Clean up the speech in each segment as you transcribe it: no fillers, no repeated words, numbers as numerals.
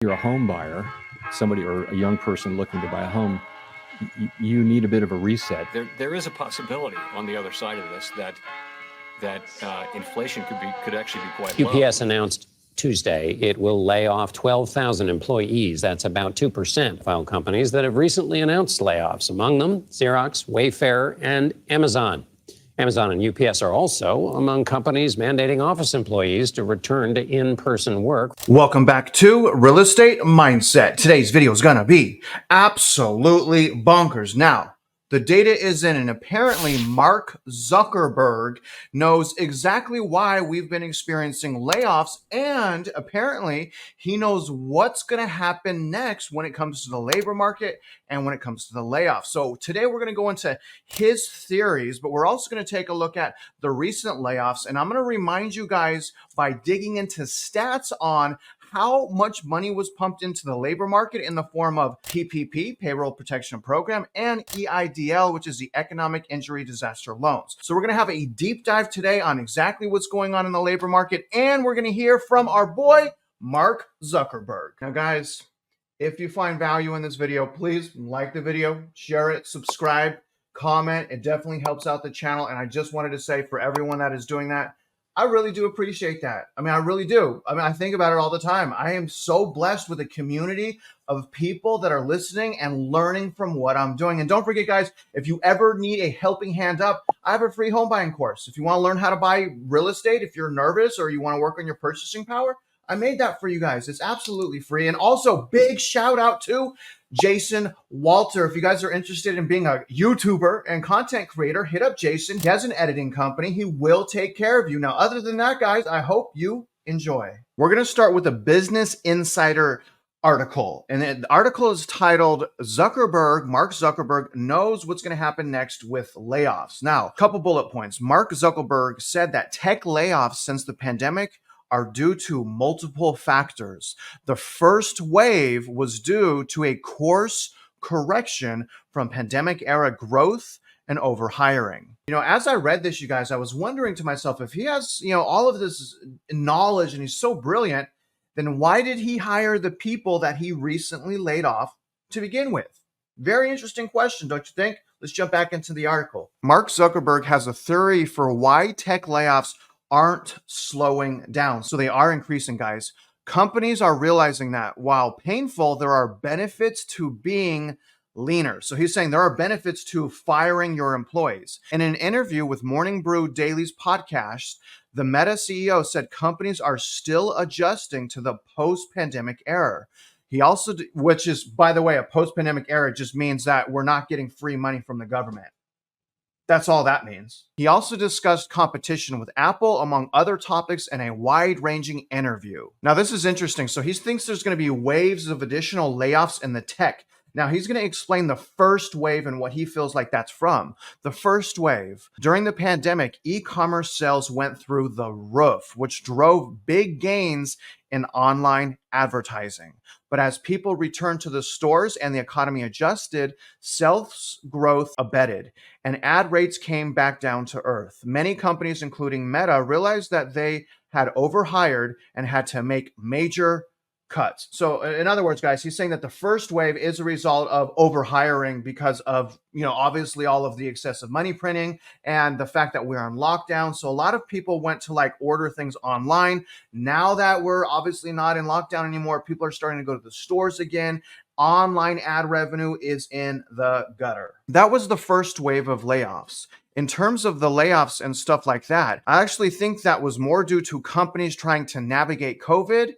you're a home buyer, somebody or a young person looking to buy a home, you need a bit of a reset. There is a possibility on the other side of this that inflation could actually be quite low. UPS announced Tuesday it will lay off 12,000 employees. That's about 2% of all companies that have recently announced layoffs. Among them, Xerox, Wayfair, and Amazon. Amazon and UPS are also among companies mandating office employees to return to in-person work. Welcome back to Real Estate Mindset. Today's video is going to be absolutely bonkers. Now, the data is in, and apparently Mark Zuckerberg knows exactly why we've been experiencing layoffs, and apparently he knows what's going to happen next when it comes to the labor market and when it comes to the layoffs. So today we're going to go into his theories, but we're also going to take a look at the recent layoffs, and I'm going to remind you guys by digging into stats on how much money was pumped into the labor market in the form of PPP, Payroll Protection Program, and EIDL, which is the Economic Injury Disaster Loans. So we're going to have a deep dive today on exactly what's going on in the labor market, and we're going to hear from our boy, Mark Zuckerberg. Now, guys, if you find value in this video, please like the video, share it, subscribe, comment. It definitely helps out the channel, and I just wanted to say for everyone that is doing that, I really do appreciate that. I mean, I really do. I mean, I think about it all the time. I am so blessed with a community of people that are listening and learning from what I'm doing. And don't forget, guys, if you ever need a helping hand up, I have a free home buying course. If you want to learn how to buy real estate, if you're nervous or you want to work on your purchasing power, I made that for you guys. It's absolutely free. And also, big shout out to Jason Walter. If you guys are interested in being a YouTuber and content creator, hit up Jason. He has an editing company. He will take care of you. Now, other than that, guys, I hope you enjoy. We're going to start with a Business Insider article. And the article is titled, Mark Zuckerberg knows what's going to happen next with layoffs. Now, a couple bullet points. Mark Zuckerberg said that tech layoffs since the pandemic are due to multiple factors. The first wave was due to a course correction from pandemic era growth and overhiring. You know, as I read this, you guys, I was wondering to myself, if he has, all of this knowledge and he's so brilliant, then why did he hire the people that he recently laid off to begin with? Very interesting question, don't you think? Let's jump back into the article. Mark Zuckerberg has a theory for why tech layoffs aren't slowing down. So they are increasing, guys. Companies are realizing that while painful, there are benefits to being leaner. So he's saying there are benefits to firing your employees. In an interview with Morning Brew Daily's podcast, the Meta CEO said companies are still adjusting to the post-pandemic era. He also, which is, by the way, a post-pandemic era just means that we're not getting free money from the government. That's all that means. He also discussed competition with Apple, among other topics, in a wide-ranging interview. Now, this is interesting. So he thinks there's going to be waves of additional layoffs in the tech. Now, he's going to explain the first wave and what he feels like that's from. The first wave, during the pandemic, e-commerce sales went through the roof, which drove big gains in online advertising. But as people returned to the stores and the economy adjusted, sales growth abated and ad rates came back down to earth. Many companies, including Meta, realized that they had overhired and had to make major cuts. So in other words, guys, he's saying that the first wave is a result of overhiring because of, obviously all of the excessive money printing and the fact that we're on lockdown. So a lot of people went to order things online. Now that we're obviously not in lockdown anymore, people are starting to go to the stores again. Online ad revenue is in the gutter. That was the first wave of layoffs. In terms of the layoffs and stuff like that, I actually think that was more due to companies trying to navigate COVID.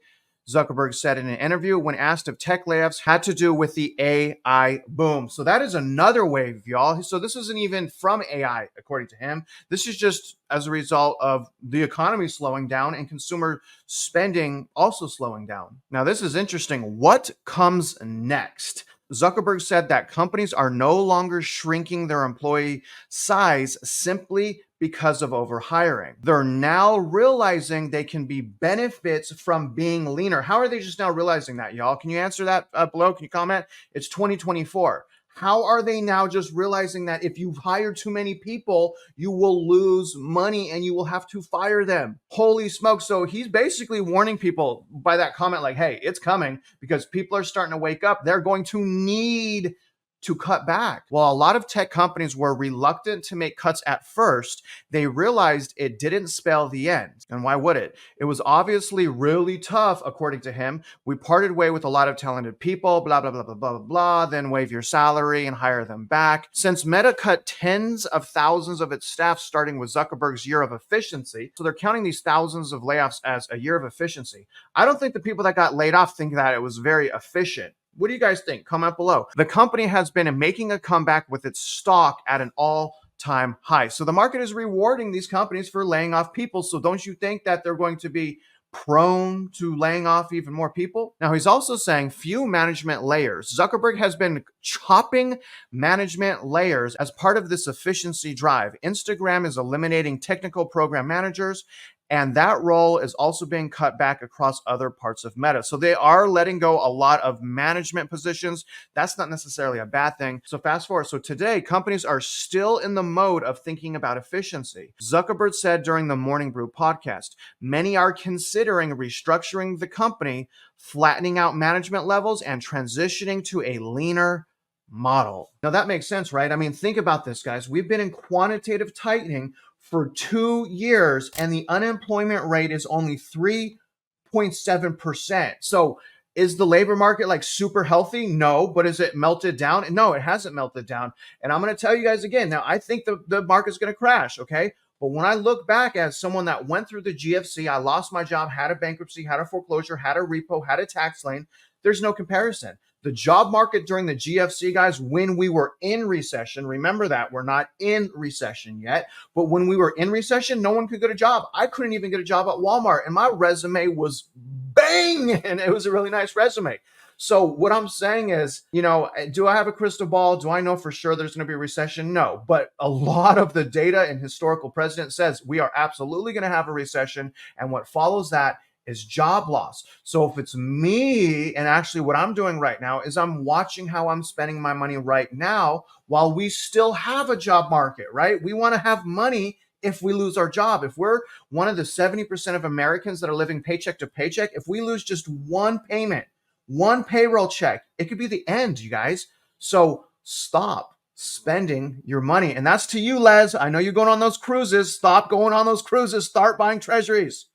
Zuckerberg said in an interview when asked if tech layoffs had to do with the AI boom. So that is another wave, y'all. So this isn't even from AI, according to him. This is just as a result of the economy slowing down and consumer spending also slowing down. Now, this is interesting. What comes next? Zuckerberg said that companies are no longer shrinking their employee size simply because of overhiring. They're now realizing they can be benefits from being leaner. How are they just now realizing that, y'all? Can you answer that below? Can you comment? It's 2024. How are they now just realizing that if you hire too many people, you will lose money and you will have to fire them? Holy smoke. So he's basically warning people by that comment like, hey, it's coming because people are starting to wake up. They're going to need to cut back. While a lot of tech companies were reluctant to make cuts at first, they realized it didn't spell the end. And why would it? It was obviously really tough, according to him. We parted way with a lot of talented people, blah, blah, blah, blah, blah, blah, then waive your salary and hire them back. Since Meta cut tens of thousands of its staff, starting with Zuckerberg's year of efficiency, so they're counting these thousands of layoffs as a year of efficiency. I don't think the people that got laid off think that it was very efficient. What do you guys think? Comment below. The company has been making a comeback with its stock at an all-time high. So the market is rewarding these companies for laying off people. So don't you think that they're going to be prone to laying off even more people? Now, he's also saying few management layers. Zuckerberg has been chopping management layers as part of this efficiency drive. Instagram is eliminating technical program managers, and that role is also being cut back across other parts of Meta. So they are letting go a lot of management positions. That's not necessarily a bad thing. So fast forward. So today, companies are still in the mode of thinking about efficiency. Zuckerberg said during the Morning Brew podcast, many are considering restructuring the company, flattening out management levels, and transitioning to a leaner model. Now that makes sense, right? I mean, think about this, guys. We've been in quantitative tightening for 2 years, and the unemployment rate is only 3.7%. So is the labor market like super healthy? No. But is it melted down? No, it hasn't melted down. And I'm going to tell you guys again, now I think the market's going to crash, okay? But when I look back as someone that went through the GFC, I lost my job, had a bankruptcy, had a foreclosure, had a repo, had a tax lien, there's no comparison. The job market during the GFC, guys, when we were in recession, remember that we're not in recession yet, but when we were in recession, no one could get a job. I couldn't even get a job at Walmart, and my resume was bang, and it was a really nice resume. So what I'm saying is, you know, do I have a crystal ball? Do I know for sure there's going to be a recession? No, but a lot of the data and historical precedent says we are absolutely going to have a recession, and what follows that is job loss. So if it's me, and actually what I'm doing right now is I'm watching how I'm spending my money right now while we still have a job market, right? We want to have money if we lose our job. If we're one of the 70% of Americans that are living paycheck to paycheck, if we lose just one payment, one payroll check, it could be the end, you guys. So stop spending your money. And that's to you, Les. I know you're going on those cruises. Stop going on those cruises. Start buying treasuries.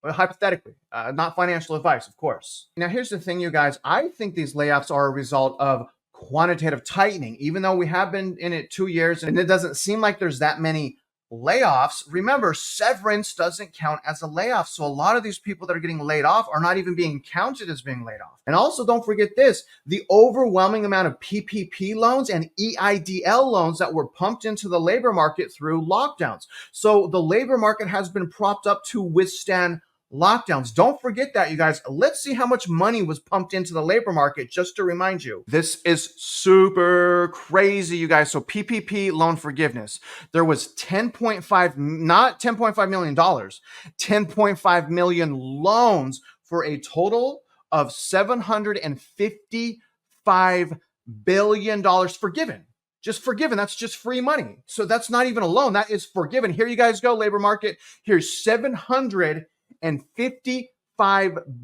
Hypothetically, not financial advice, of course. Now, here's the thing, you guys. I think these layoffs are a result of quantitative tightening. Even though we have been in it 2 years and it doesn't seem like there's that many layoffs, remember, severance doesn't count as a layoff. So a lot of these people that are getting laid off are not even being counted as being laid off. And also, don't forget this, the overwhelming amount of PPP loans and EIDL loans that were pumped into the labor market through lockdowns. So the labor market has been propped up to withstand lockdowns. Don't forget that, you guys. Let's see how much money was pumped into the labor market, just to remind you. This is super crazy, you guys. So PPP loan forgiveness, there was 10.5, not $10.5 million, 10.5 million loans for a total of $755 billion forgiven. Just forgiven. That's just free money. So that's not even a loan. That is forgiven. Here you guys go, labor market. Here's $755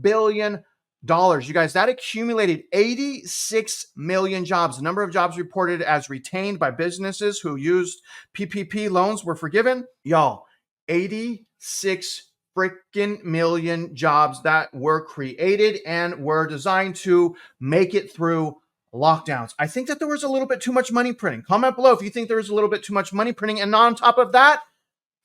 billion. You guys, that accumulated 86 million jobs. The number of jobs reported as retained by businesses who used PPP loans were forgiven. Y'all, 86 freaking million jobs that were created and were designed to make it through lockdowns. I think that there was a little bit too much money printing. Comment below if you think there was a little bit too much money printing. And on top of that,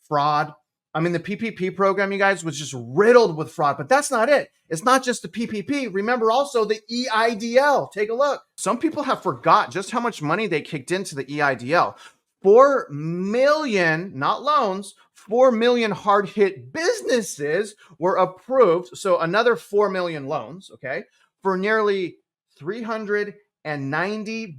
fraud. I mean, the PPP program, you guys, was just riddled with fraud, but that's not it. It's not just the PPP. Remember also the EIDL. Take a look. Some people have forgot just how much money they kicked into the EIDL. 4 million, not loans, 4 million hard-hit businesses were approved. So another 4 million loans, okay, for nearly $390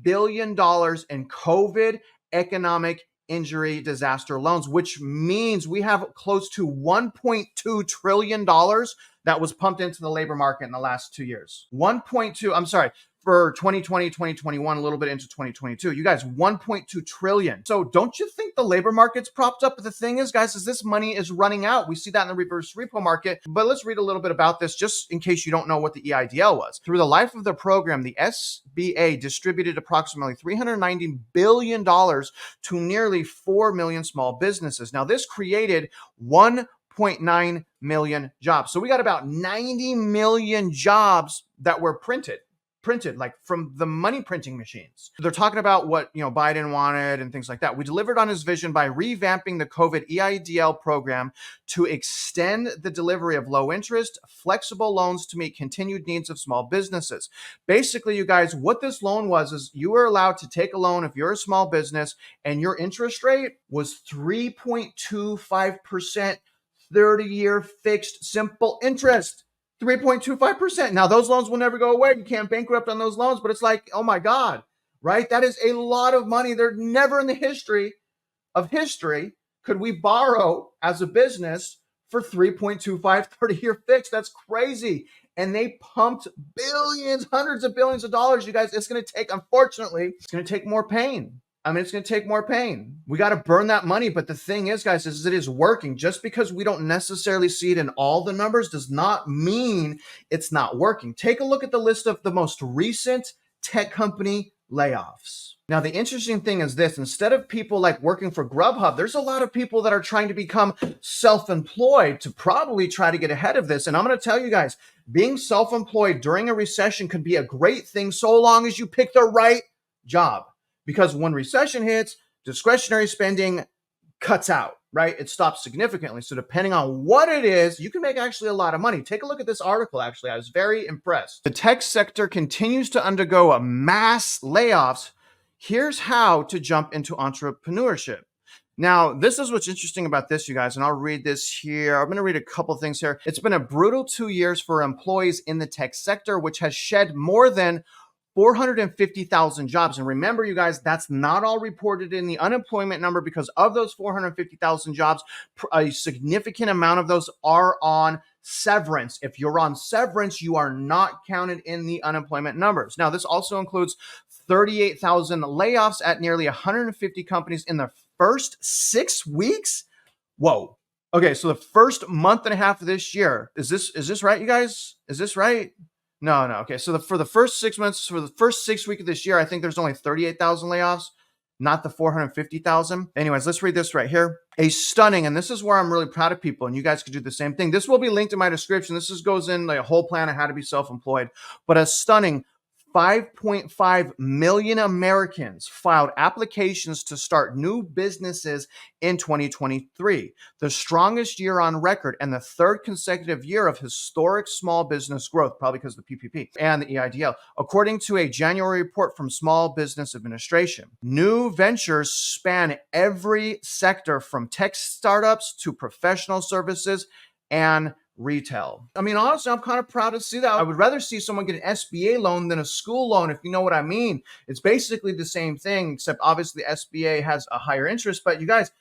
billion in COVID economic injury disaster loans, which means we have close to $1.2 trillion that was pumped into the labor market in the last 2 years. for 2020, 2021, a little bit into 2022. You guys, 1.2 trillion. So don't you think the labor market's propped up? But the thing is, guys, is this money is running out. We see that in the reverse repo market. But let's read a little bit about this just in case you don't know what the EIDL was. Through the life of the program, the SBA distributed approximately $390 billion to nearly 4 million small businesses. Now, this created 1.9 million jobs. So we got about 90 million jobs that were printed like from the money printing machines. They're talking about what, Biden wanted and things like that. We delivered on his vision by revamping the COVID EIDL program to extend the delivery of low interest, flexible loans to meet continued needs of small businesses. Basically, you guys, what this loan was is you were allowed to take a loan if you're a small business and your interest rate was 3.25%, 30-year fixed simple interest. 3.25%. Now, those loans will never go away. You can't bankrupt on those loans, but it's like, oh my God, right? That is a lot of money. They're never in the history of history could we borrow as a business for 3.25 30-year fixed. That's crazy. And they pumped billions, hundreds of billions of dollars. You guys, it's going to take, unfortunately, it's going to take more pain. It's going to take more pain. We got to burn that money. But the thing is, guys, is it is working. Just because we don't necessarily see it in all the numbers does not mean it's not working. Take a look at the list of the most recent tech company layoffs. Now, the interesting thing is this, instead of people like working for Grubhub, there's a lot of people that are trying to become self-employed to probably try to get ahead of this. And I'm going to tell you guys, being self-employed during a recession could be a great thing so long as you pick the right job. Because when recession hits, discretionary spending cuts out, right? It stops significantly. So depending on what it is, you can make actually a lot of money. Take a look at this article, actually. I was very impressed. The tech sector continues to undergo a mass layoffs. Here's how to jump into entrepreneurship. Now, this is what's interesting about this, you guys, and I'll read this here. I'm going to read a couple things here. It's been a brutal 2 years for employees in the tech sector, which has shed more than 450,000 jobs. And remember, you guys, that's not all reported in the unemployment number because of those 450,000 jobs, a significant amount of those are on severance. If you're on severance, you are not counted in the unemployment numbers. Now, this also includes 38,000 layoffs at nearly 150 companies in the first 6 weeks. Whoa. Okay, so the first month and a half of this year, is this right, you guys? Is this right? No. Okay, so for the first 6 months, for the first 6 weeks of this year, I think there's only 38,000 layoffs, not the 450,000. Anyways, let's read this right here. A stunning, and this is where I'm really proud of people, and you guys could do the same thing. This will be linked in my description. This goes in like a whole plan on how to be self-employed, but a stunning 5.5 million Americans filed applications to start new businesses in 2023, the strongest year on record and the third consecutive year of historic small business growth, probably because of the PPP and the EIDL, according to a January report from Small Business Administration. New ventures span every sector from tech startups to professional services and retail. Honestly, I'm kind of proud to see that. I would rather see someone get an SBA loan than a school loan, if you know what I mean. It's basically the same thing, except obviously SBA has a higher interest. But you guys,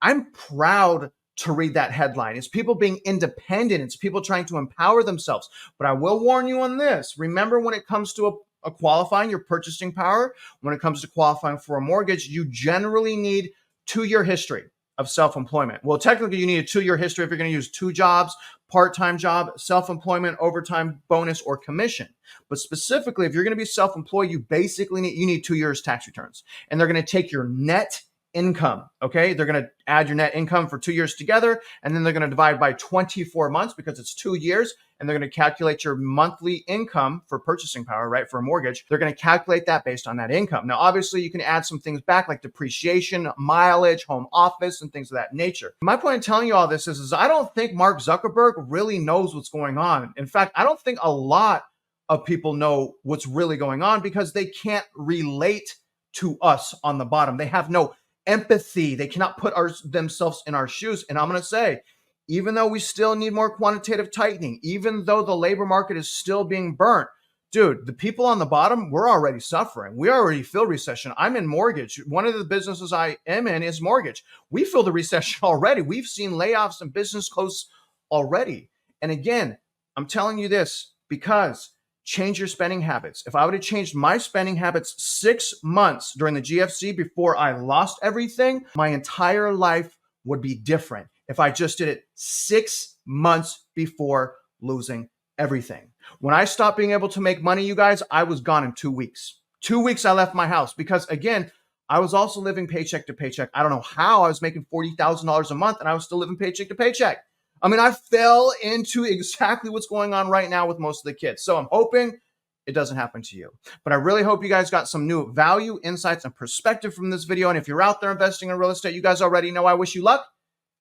I'm proud to read that headline. It's people being independent. It's people trying to empower themselves. But I will warn you on this. Remember, when it comes to a qualifying your purchasing power, when it comes to qualifying for a mortgage, you generally need 2-year history of self-employment. Well, technically, you need a 2-year history if you're going to use 2 jobs, part-time job, self-employment, overtime, bonus, or commission. But specifically, if you're going to be self-employed, you basically need 2 years tax returns. And they're going to take your net income, okay? They're going to add your net income for 2 years together, and then they're going to divide by 24 months because it's 2 years, and they're going to calculate your monthly income for purchasing power, right, for a mortgage. They're going to calculate that based on that income. Now, obviously, you can add some things back like depreciation, mileage, home office, and things of that nature. My point in telling you all this is I don't think Mark Zuckerberg really knows what's going on. In fact, I don't think a lot of people know what's really going on because they can't relate to us on the bottom. They have no empathy. They cannot put themselves in our shoes. And I'm going to say, even though we still need more quantitative tightening, even though the labor market is still being burnt, dude, the people on the bottom, we're already suffering. We already feel recession. I'm in mortgage. One of the businesses I am in is mortgage. We feel the recession already. We've seen layoffs and business close already. And again, I'm telling you this because change your spending habits. If I would have changed my spending habits 6 months during the GFC before I lost everything, my entire life would be different if I just did it 6 months before losing everything. When I stopped being able to make money, you guys, I was gone in 2 weeks. 2 weeks I left my house because, again, I was also living paycheck to paycheck. I don't know how I was making $40,000 a month and I was still living paycheck to paycheck. I mean, I fell into exactly what's going on right now with most of the kids. So I'm hoping it doesn't happen to you. But I really hope you guys got some new value, insights, and perspective from this video. And if you're out there investing in real estate, you guys already know I wish you luck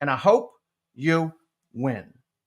and I hope you win.